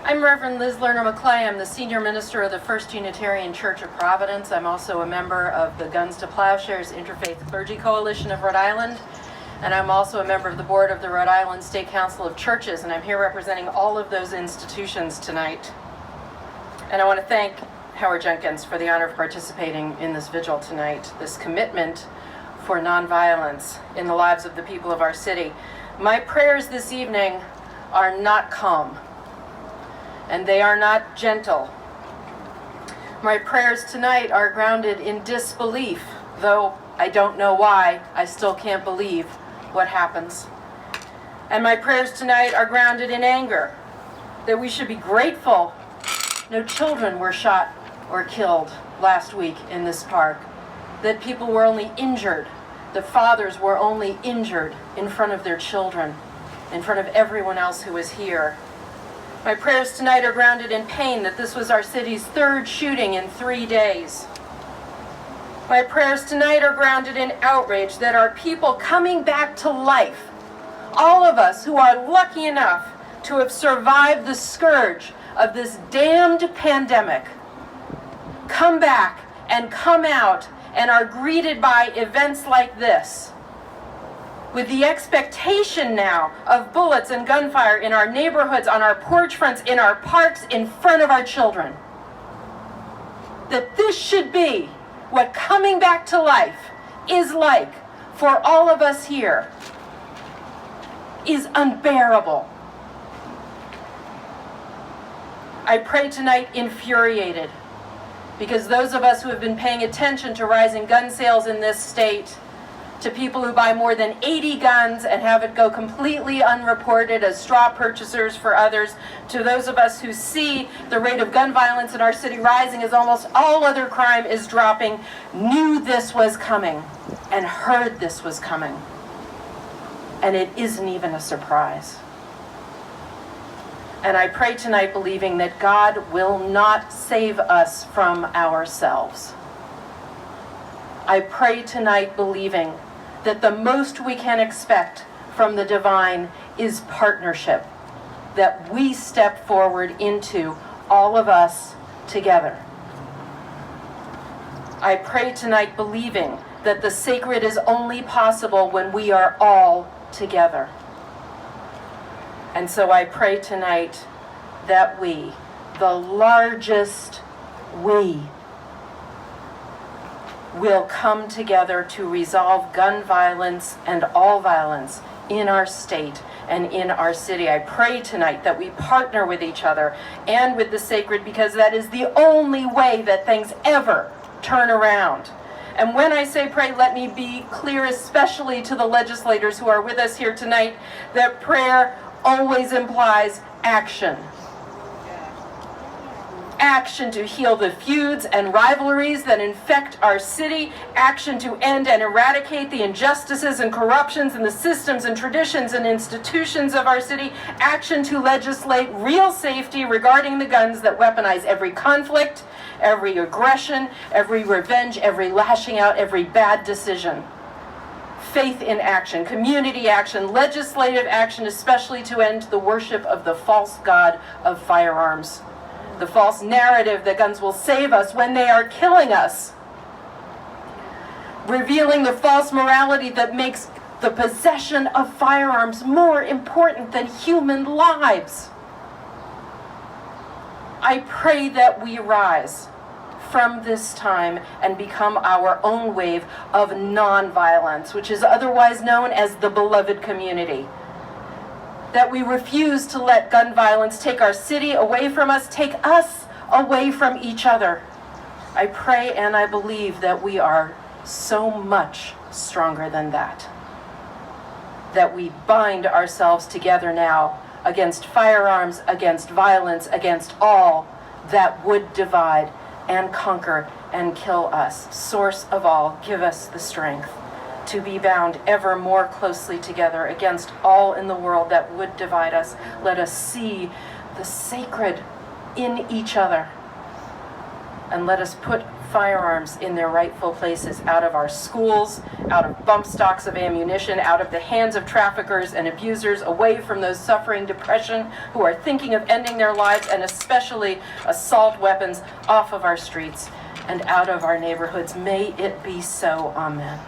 I'm Reverend Liz Lerner McClay. I'm the Senior Minister of the First Unitarian Church of Providence. I'm also a member of the Guns to Plowshares Interfaith Clergy Coalition of Rhode Island. And I'm also a member of the board of the Rhode Island State Council of Churches, and I'm here representing all of those institutions tonight. And I want to thank Howard Jenkins for the honor of participating in this vigil tonight, this commitment for nonviolence in the lives of the people of our city. My prayers this evening are not calm, and they are not gentle. My prayers tonight are grounded in disbelief, though I don't know why, I still can't believe what happens. And my prayers tonight are grounded in anger, that we should be grateful no children were shot or killed last week in this park, that people were only injured, that fathers were only injured in front of their children, in front of everyone else who was here. My prayers tonight are grounded in pain, that this was our city's third shooting in 3 days. My prayers tonight are grounded in outrage that our people coming back to life, all of us who are lucky enough to have survived the scourge of this damned pandemic, come back and come out and are greeted by events like this, with the expectation now of bullets and gunfire in our neighborhoods, on our porch fronts, in our parks, in front of our children. That this should be what coming back to life is like for all of us here is unbearable. I pray tonight infuriated, because those of us who have been paying attention to rising gun sales in this state, to people who buy more than 80 guns and have it go completely unreported as straw purchasers for others, to those of us who see the rate of gun violence in our city rising as almost all other crime is dropping, knew this was coming and heard this was coming. And it isn't even a surprise. And I pray tonight believing that God will not save us from ourselves. I pray tonight believing that the most we can expect from the divine is partnership, that we step forward into, all of us together. I pray tonight believing that the sacred is only possible when we are all together. And so I pray tonight that we, the largest we, will come together to resolve gun violence and all violence in our state and in our city. I pray tonight that we partner with each other and with the sacred, because that is the only way that things ever turn around. And when I say pray, let me be clear, especially to the legislators who are with us here tonight, that prayer always implies action. Action to heal the feuds and rivalries that infect our city, action to end and eradicate the injustices and corruptions in the systems and traditions and institutions of our city, action to legislate real safety regarding the guns that weaponize every conflict, every aggression, every revenge, every lashing out, every bad decision. Faith in action, community action, legislative action, especially to end the worship of the false god of firearms. The false narrative that guns will save us when they are killing us. Revealing the false morality that makes the possession of firearms more important than human lives. I pray that we rise from this time and become our own wave of nonviolence, which is otherwise known as the beloved community. That we refuse to let gun violence take our city away from us, take us away from each other. I pray and I believe that we are so much stronger than that. That we bind ourselves together now against firearms, against violence, against all that would divide and conquer and kill us. Source of all, give us the strength to be bound ever more closely together against all in the world that would divide us. Let us see the sacred in each other, and let us put firearms in their rightful places, out of our schools, out of bump stocks of ammunition, out of the hands of traffickers and abusers, away from those suffering depression who are thinking of ending their lives, and especially assault weapons off of our streets and out of our neighborhoods. May it be so. Amen.